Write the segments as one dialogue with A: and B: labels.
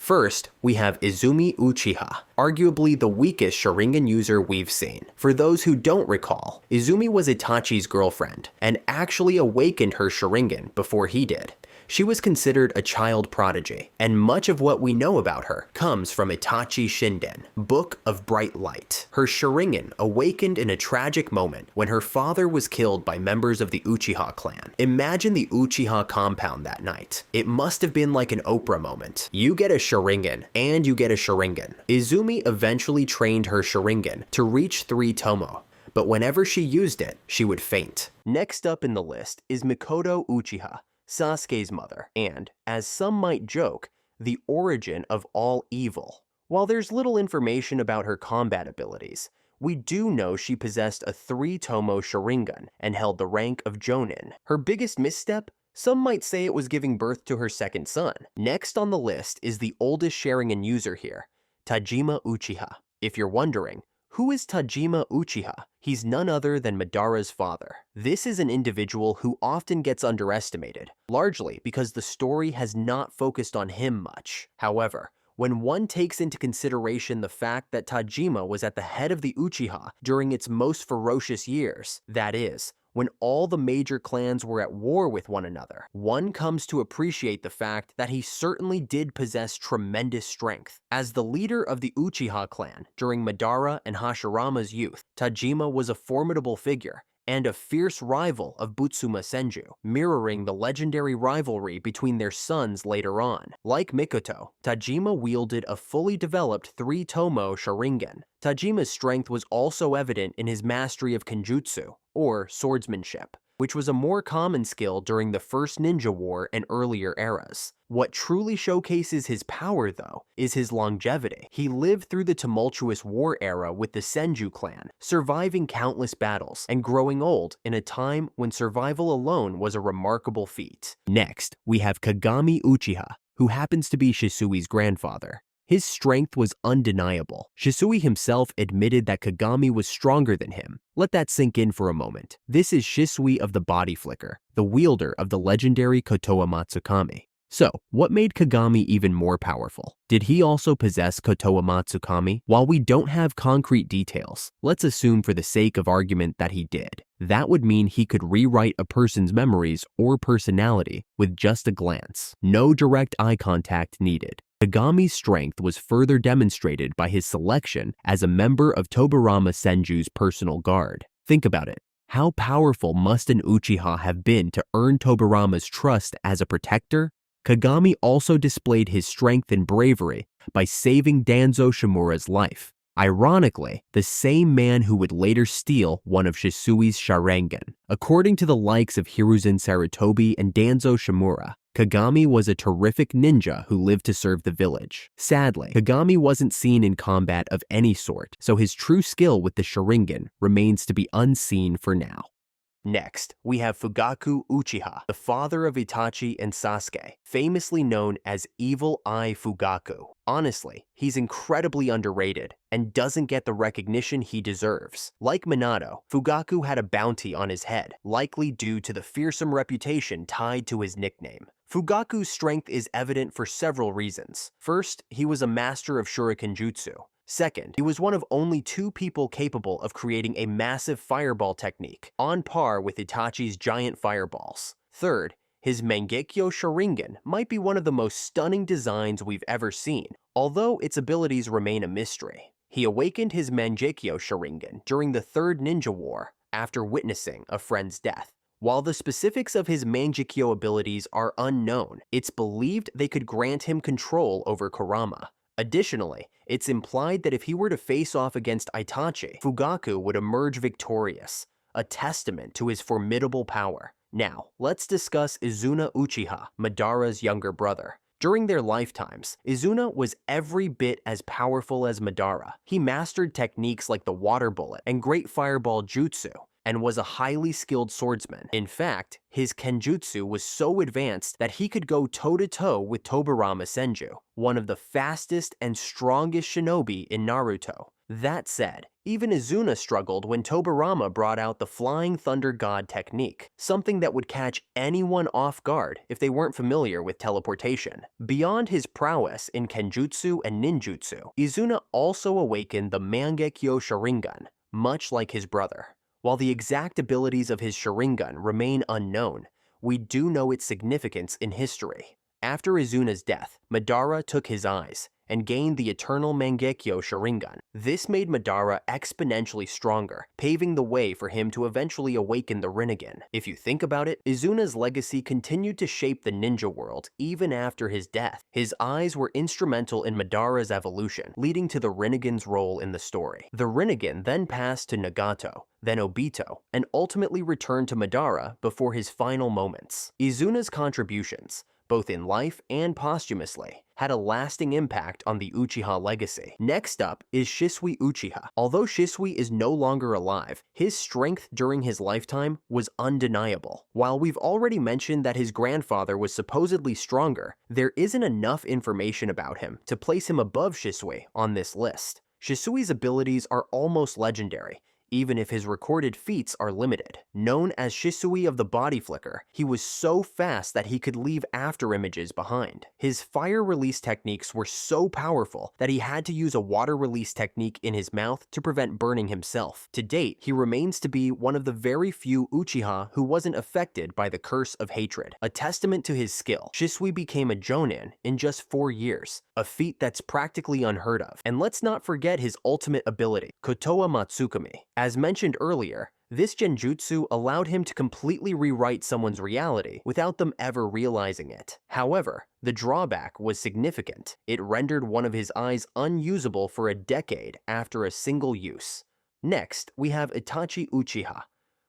A: First, we have Izumi Uchiha, arguably the weakest Sharingan user we've seen. For those who don't recall, Izumi was Itachi's girlfriend, and actually awakened her Sharingan before he did. She was considered a child prodigy, and much of what we know about her comes from Itachi Shinden, Book of Bright Light. Her Sharingan awakened in a tragic moment when her father was killed by members of the Uchiha clan. Imagine the Uchiha compound that night. It must have been like an Oprah moment. You get a Sharingan, and you get a Sharingan. Izumi eventually trained her Sharingan to reach 3 tomoe, but whenever she used it, she would faint. Next up in the list is Mikoto Uchiha, Sasuke's mother, and, as some might joke, the origin of all evil. While there's little information about her combat abilities, we do know she possessed a 3 tomoe Sharingan and held the rank of Jonin. Her biggest misstep? Some might say it was giving birth to her second son. Next on the list is the oldest Sharingan user here, Tajima Uchiha. If you're wondering, who is Tajima Uchiha? He's none other than Madara's father. This is an individual who often gets underestimated, largely because the story has not focused on him much. However, when one takes into consideration the fact that Tajima was at the head of the Uchiha during its most ferocious years, that is, when all the major clans were at war with one another, one comes to appreciate the fact that he certainly did possess tremendous strength. As the leader of the Uchiha clan during Madara and Hashirama's youth, Tajima was a formidable figure and a fierce rival of Butsuma Senju, mirroring the legendary rivalry between their sons later on. Like Mikoto, Tajima wielded a fully developed 3 tomoe Sharingan. Tajima's strength was also evident in his mastery of Kenjutsu, or swordsmanship, which was a more common skill during the First Ninja War and earlier eras. What truly showcases his power, though, is his longevity. He lived through the tumultuous war era with the Senju clan, surviving countless battles and growing old in a time when survival alone was a remarkable feat. Next, we have Kagami Uchiha, who happens to be Shisui's grandfather. His strength was undeniable. Shisui himself admitted that Kagami was stronger than him. Let that sink in for a moment. This is Shisui of the Body Flicker, the wielder of the legendary Kotoa Matsukami. So, what made Kagami even more powerful? Did he also possess Kotoa Matsukami? While we don't have concrete details, let's assume for the sake of argument that he did. That would mean he could rewrite a person's memories or personality with just a glance. No direct eye contact needed. Kagami's strength was further demonstrated by his selection as a member of Tobirama Senju's personal guard. Think about it. How powerful must an Uchiha have been to earn Tobirama's trust as a protector? Kagami also displayed his strength and bravery by saving Danzo Shimura's life. Ironically, the same man who would later steal one of Shisui's Sharingan. According to the likes of Hiruzen Sarutobi and Danzo Shimura, Kagami was a terrific ninja who lived to serve the village. Sadly, Kagami wasn't seen in combat of any sort, so his true skill with the Sharingan remains to be unseen for now. Next, we have Fugaku Uchiha, the father of Itachi and Sasuke, famously known as Evil Eye Fugaku. Honestly, he's incredibly underrated and doesn't get the recognition he deserves. Like Minato, Fugaku had a bounty on his head, likely due to the fearsome reputation tied to his nickname. Fugaku's strength is evident for several reasons. First, he was a master of Shuriken Jutsu. Second, he was one of only 2 people capable of creating a massive fireball technique, on par with Itachi's giant fireballs. Third, his Mangekyo Sharingan might be one of the most stunning designs we've ever seen, although its abilities remain a mystery. He awakened his Mangekyo Sharingan during the Third Ninja War after witnessing a friend's death. While the specifics of his Mangekyo abilities are unknown, it's believed they could grant him control over Kurama. Additionally, it's implied that if he were to face off against Itachi, Fugaku would emerge victorious, a testament to his formidable power. Now, let's discuss Izuna Uchiha, Madara's younger brother. During their lifetimes, Izuna was every bit as powerful as Madara. He mastered techniques like the water bullet and great fireball jutsu, and was a highly skilled swordsman. In fact, his Kenjutsu was so advanced that he could go toe-to-toe with Tobirama Senju, one of the fastest and strongest shinobi in Naruto. That said, even Izuna struggled when Tobirama brought out the Flying Thunder God technique, something that would catch anyone off guard if they weren't familiar with teleportation. Beyond his prowess in Kenjutsu and Ninjutsu, Izuna also awakened the Mangekyo Sharingan, much like his brother. While the exact abilities of his Sharingan remain unknown, we do know its significance in history. After Izuna's death, Madara took his eyes and gained the eternal Mangekyo Sharingan. This made Madara exponentially stronger, paving the way for him to eventually awaken the Rinnegan. If you think about it, Izuna's legacy continued to shape the ninja world even after his death. His eyes were instrumental in Madara's evolution, leading to the Rinnegan's role in the story. The Rinnegan then passed to Nagato, then Obito, and ultimately returned to Madara before his final moments. Izuna's contributions, both in life and posthumously, had a lasting impact on the Uchiha legacy. Next up is Shisui Uchiha. Although Shisui is no longer alive, his strength during his lifetime was undeniable. While we've already mentioned that his grandfather was supposedly stronger, there isn't enough information about him to place him above Shisui on this list. Shisui's abilities are almost legendary, even if his recorded feats are limited. Known as Shisui of the Body Flicker, he was so fast that he could leave after images behind. His fire release techniques were so powerful that he had to use a water release technique in his mouth to prevent burning himself. To date, he remains to be one of the very few Uchiha who wasn't affected by the curse of hatred. A testament to his skill, Shisui became a Jonin in just 4 years, a feat that's practically unheard of. And let's not forget his ultimate ability, Kotoa Matsukami. As mentioned earlier, this genjutsu allowed him to completely rewrite someone's reality without them ever realizing it. However, the drawback was significant. It rendered one of his eyes unusable for a decade after a single use. Next, we have Itachi Uchiha.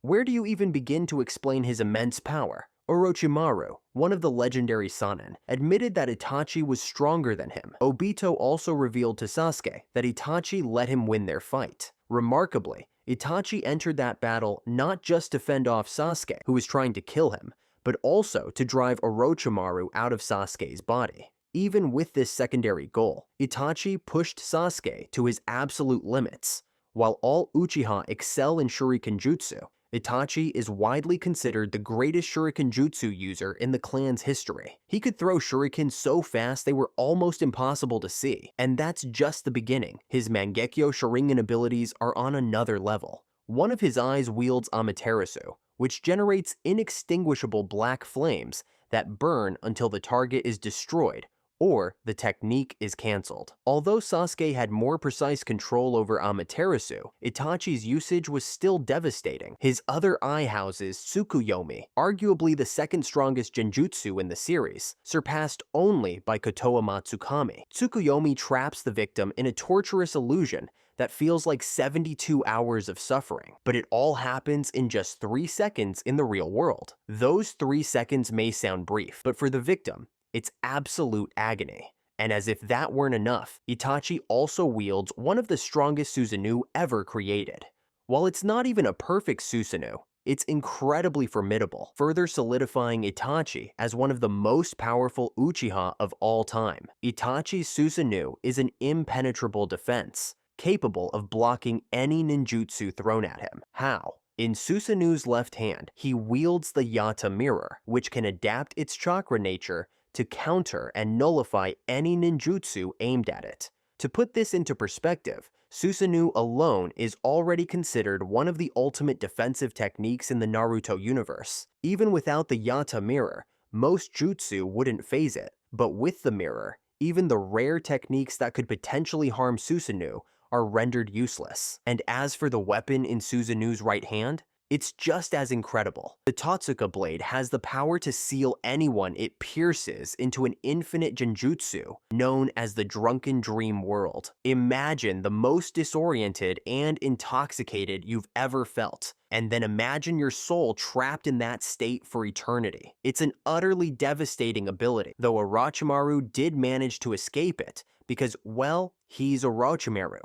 A: Where do you even begin to explain his immense power? Orochimaru, one of the legendary Sannin, admitted that Itachi was stronger than him. Obito also revealed to Sasuke that Itachi let him win their fight. Remarkably, Itachi entered that battle not just to fend off Sasuke, who was trying to kill him, but also to drive Orochimaru out of Sasuke's body. Even with this secondary goal, Itachi pushed Sasuke to his absolute limits. While all Uchiha excel in Shuriken Jutsu, Itachi is widely considered the greatest Shuriken Jutsu user in the clan's history. He could throw shurikens so fast they were almost impossible to see. And that's just the beginning. His Mangekyo Sharingan abilities are on another level. One of his eyes wields Amaterasu, which generates inextinguishable black flames that burn until the target is destroyed, or the technique is cancelled. Although Sasuke had more precise control over Amaterasu, Itachi's usage was still devastating. His other eye houses, Tsukuyomi, arguably the second strongest genjutsu in the series, surpassed only by Kotoa Matsukami. Tsukuyomi traps the victim in a torturous illusion that feels like 72 hours of suffering, but it all happens in just 3 seconds in the real world. Those 3 seconds may sound brief, but for the victim, it's absolute agony. And as if that weren't enough, Itachi also wields one of the strongest Susanoo ever created. While it's not even a perfect Susanoo, it's incredibly formidable, further solidifying Itachi as one of the most powerful Uchiha of all time. Itachi's Susanoo is an impenetrable defense, capable of blocking any ninjutsu thrown at him. How? In Susanoo's left hand, he wields the Yata Mirror, which can adapt its chakra nature to counter and nullify any ninjutsu aimed at it. To put this into perspective, Susanoo alone is already considered one of the ultimate defensive techniques in the Naruto universe. Even without the Yata Mirror, most jutsu wouldn't phase it, but with the mirror, even the rare techniques that could potentially harm Susanoo are rendered useless. And as for the weapon in Susanoo's right hand, it's just as incredible. The Totsuka blade has the power to seal anyone it pierces into an infinite genjutsu known as the Drunken Dream World. Imagine the most disoriented and intoxicated you've ever felt, and then imagine your soul trapped in that state for eternity. It's an utterly devastating ability, though Orochimaru did manage to escape it because, well, he's Orochimaru.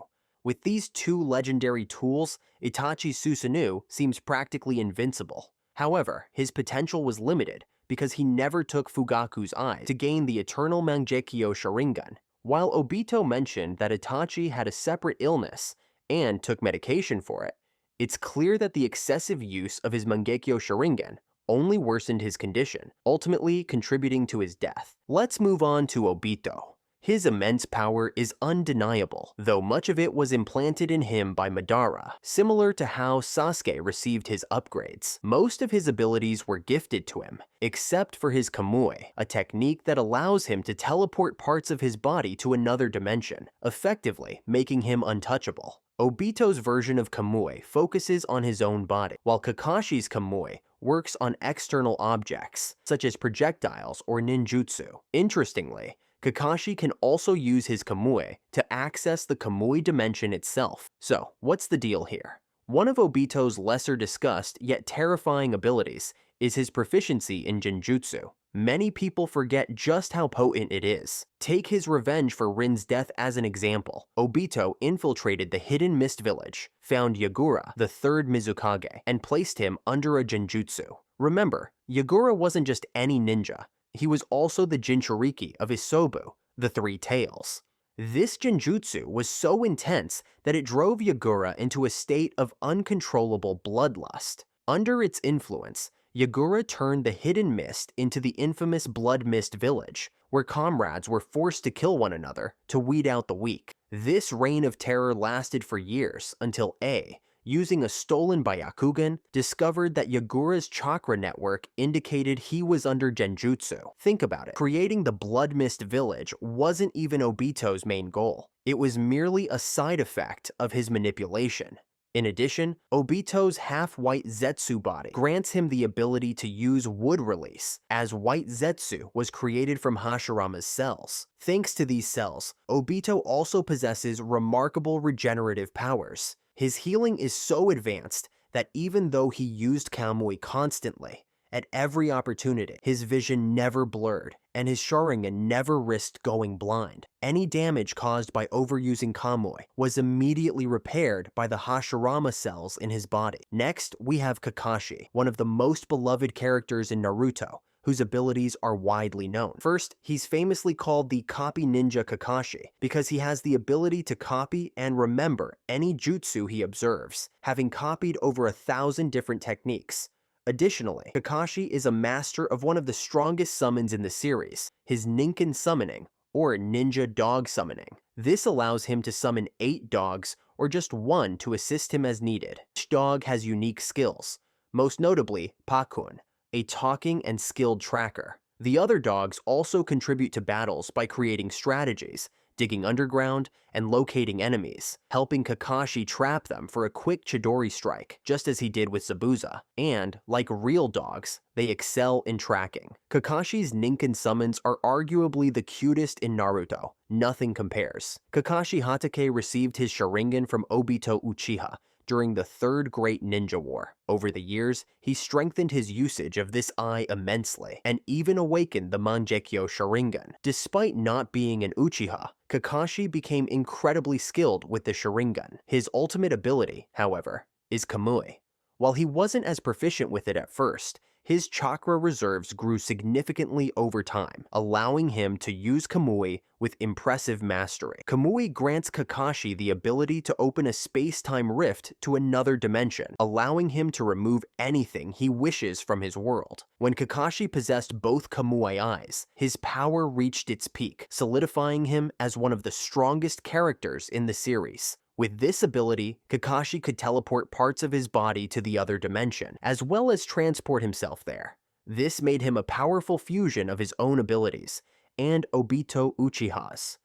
A: With these two legendary tools, Itachi's Susanoo seems practically invincible. However, his potential was limited because he never took Fugaku's eye to gain the eternal Mangekyo Sharingan, While Obito mentioned that Itachi had a separate illness and took medication for it, it's clear that the excessive use of his Mangekyo Sharingan only worsened his condition, ultimately contributing to his death. Let's move on to Obito. His immense power is undeniable, though much of it was implanted in him by Madara, similar to how Sasuke received his upgrades. Most of his abilities were gifted to him, except for his tomoe, a technique that allows him to teleport parts of his body to another dimension, effectively making him untouchable. Obito's version of tomoe focuses on his own body, while Kakashi's tomoe works on external objects, such as projectiles or ninjutsu. Interestingly, Kakashi can also use his tomoe to access the tomoe dimension itself. So, what's the deal here? One of Obito's lesser discussed yet terrifying abilities is his proficiency in genjutsu. Many people forget just how potent it is. Take his revenge for Rin's death as an example. Obito infiltrated the Hidden Mist Village, found Yagura, the third Mizukage, and placed him under a genjutsu. Remember, Yagura wasn't just any ninja. He was also the Jinchuriki of Isobu, the Three Tails. This genjutsu was so intense that it drove Yagura into a state of uncontrollable bloodlust. Under its influence, Yagura turned the Hidden Mist into the infamous Blood Mist Village, where comrades were forced to kill one another to weed out the weak. This reign of terror lasted for years until A, using a stolen Byakugan, discovered that Yagura's chakra network indicated he was under genjutsu. Think about it. Creating the Blood Mist Village wasn't even Obito's main goal. It was merely a side effect of his manipulation. In addition, Obito's half-white Zetsu body grants him the ability to use wood release, as white Zetsu was created from Hashirama's cells. Thanks to these cells, Obito also possesses remarkable regenerative powers. His healing is so advanced that even though he used Kamui constantly, at every opportunity, his vision never blurred, and his Sharingan never risked going blind. Any damage caused by overusing Kamui was immediately repaired by the Hashirama cells in his body. Next, we have Kakashi, one of the most beloved characters in Naruto, whose abilities are widely known. First, he's famously called the Copy Ninja Kakashi because he has the ability to copy and remember any jutsu he observes, having copied over 1,000 different techniques. Additionally, Kakashi is a master of one of the strongest summons in the series, his Ninken summoning, or ninja dog summoning. This allows him to summon 8 dogs or just one to assist him as needed. Each dog has unique skills, most notably Pakun, a talking and skilled tracker. The other dogs also contribute to battles by creating strategies, digging underground, and locating enemies, helping Kakashi trap them for a quick Chidori strike, just as he did with Zabuza. And, like real dogs, they excel in tracking. Kakashi's Ninken summons are arguably the cutest in Naruto. Nothing compares. Kakashi Hatake received his Sharingan from Obito Uchiha during the Third Great Ninja War. Over the years, he strengthened his usage of this eye immensely, and even awakened the Mangekyo Sharingan. Despite not being an Uchiha, Kakashi became incredibly skilled with the Sharingan. His ultimate ability, however, is Kamui. While he wasn't as proficient with it at first, his chakra reserves grew significantly over time, allowing him to use Kamui with impressive mastery. Kamui grants Kakashi the ability to open a space-time rift to another dimension, allowing him to remove anything he wishes from his world. When Kakashi possessed both Kamui eyes, his power reached its peak, solidifying him as one of the strongest characters in the series. With this ability, Kakashi could teleport parts of his body to the other dimension, as well as transport himself there. This made him a powerful fusion of his own abilities and Obito Uchiha's.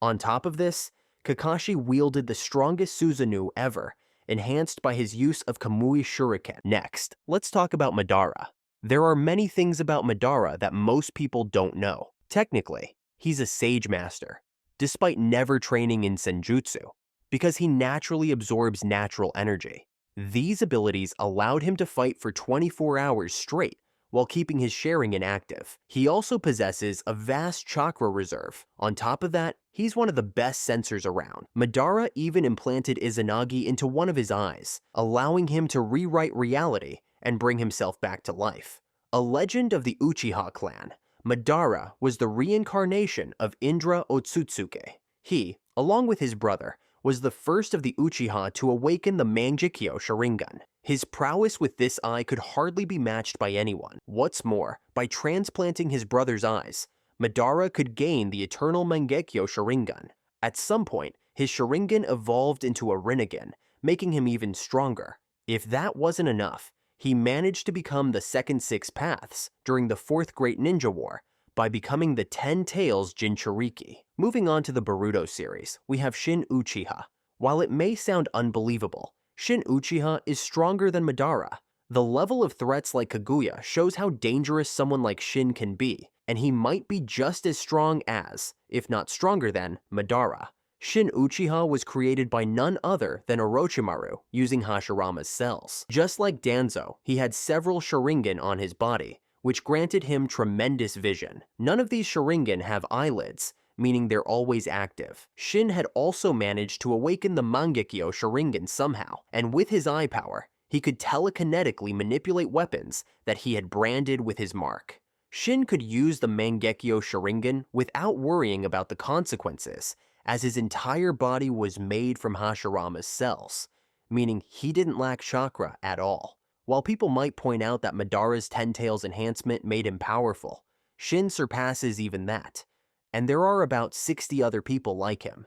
A: On top of this, Kakashi wielded the strongest Susanoo ever, enhanced by his use of Kamui Shuriken. Next, let's talk about Madara. There are many things about Madara that most people don't know. Technically, he's a Sage Master, despite never training in Senjutsu, because he naturally absorbs natural energy. These abilities allowed him to fight for 24 hours straight while keeping his Sharingan active. He also possesses a vast chakra reserve. On top of that, he's one of the best sensors around. Madara even implanted Izanagi into one of his eyes, allowing him to rewrite reality and bring himself back to life. A legend of the Uchiha clan, Madara was the reincarnation of Indra Otsutsuke. He, along with his brother, was the first of the Uchiha to awaken the Mangekyo Sharingan. His prowess with this eye could hardly be matched by anyone. What's more, by transplanting his brother's eyes, Madara could gain the eternal Mangekyo Sharingan. At some point, his Sharingan evolved into a Rinnegan, making him even stronger. If that wasn't enough, he managed to become the second Six Paths during the Fourth Great Ninja War by becoming the 10 Tails Jinchuriki. Moving on to the Boruto series, we have Shin Uchiha. While it may sound unbelievable, Shin Uchiha is stronger than Madara. The level of threats like Kaguya shows how dangerous someone like Shin can be, and he might be just as strong as, if not stronger than, Madara. Shin Uchiha was created by none other than Orochimaru using Hashirama's cells. Just like Danzo, he had several Sharingan on his body, which granted him tremendous vision. None of these Sharingan have eyelids, meaning they're always active. Shin had also managed to awaken the Mangekyo Sharingan somehow, and with his eye power, he could telekinetically manipulate weapons that he had branded with his mark. Shin could use the Mangekyo Sharingan without worrying about the consequences, as his entire body was made from Hashirama's cells, meaning he didn't lack chakra at all. While people might point out that Madara's 10 Tails enhancement made him powerful, Shin surpasses even that, and there are about 60 other people like him.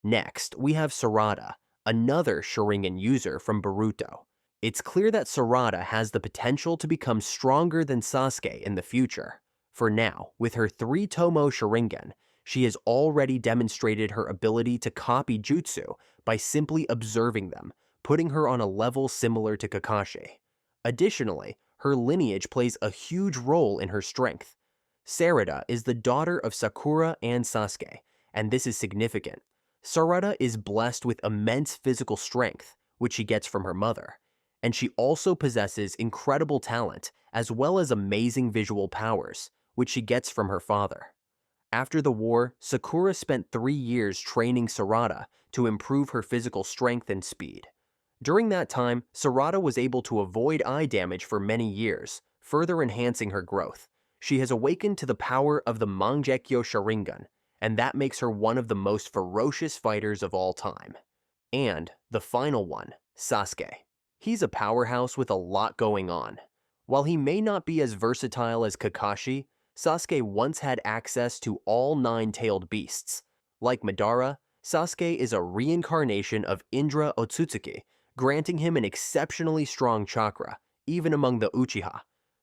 A: Next, we have Sarada, another Sharingan user from Boruto. It's clear that Sarada has the potential to become stronger than Sasuke in the future. For now, with her 3 tomoe Sharingan, she has already demonstrated her ability to copy jutsu by simply observing them, putting her on a level similar to Kakashi. Additionally, her lineage plays a huge role in her strength. Sarada is the daughter of Sakura and Sasuke, and this is significant. Sarada is blessed with immense physical strength, which she gets from her mother, and she also possesses incredible talent as well as amazing visual powers, which she gets from her father. After the war, Sakura spent 3 years training Sarada to improve her physical strength and speed. During that time, Sarada was able to avoid eye damage for many years, further enhancing her growth. She has awakened to the power of the Mangekyo Sharingan, and that makes her one of the most ferocious fighters of all time. And the final one, Sasuke. He's a powerhouse with a lot going on. While he may not be as versatile as Kakashi, Sasuke once had access to all 9-tailed beasts. Like Madara, Sasuke is a reincarnation of Indra Otsutsuki, granting him an exceptionally strong chakra, even among the Uchiha.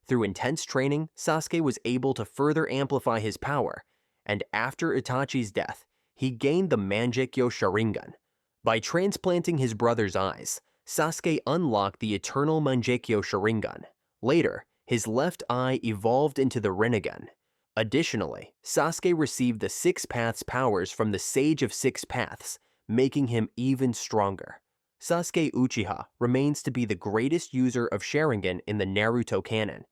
A: Through intense training, Sasuke was able to further amplify his power, and after Itachi's death, he gained the Mangekyo Sharingan. By transplanting his brother's eyes, Sasuke unlocked the eternal Mangekyo Sharingan. Later, his left eye evolved into the Rinnegan. Additionally, Sasuke received the Six Paths powers from the Sage of Six Paths, making him even stronger. Sasuke Uchiha remains to be the greatest user of Sharingan in the Naruto canon.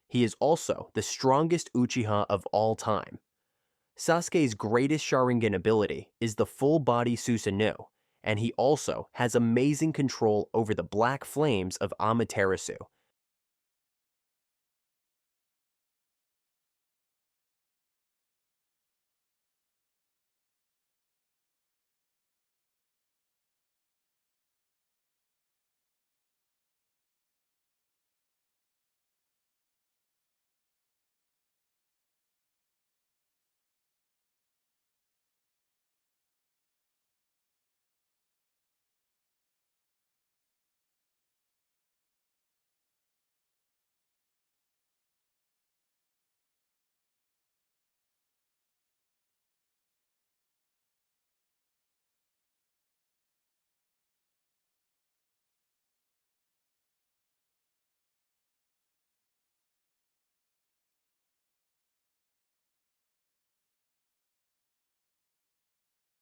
A: He is also the strongest Uchiha of all time. Sasuke's greatest Sharingan ability is the full-body Susanoo, and he also has amazing control over the black flames of Amaterasu,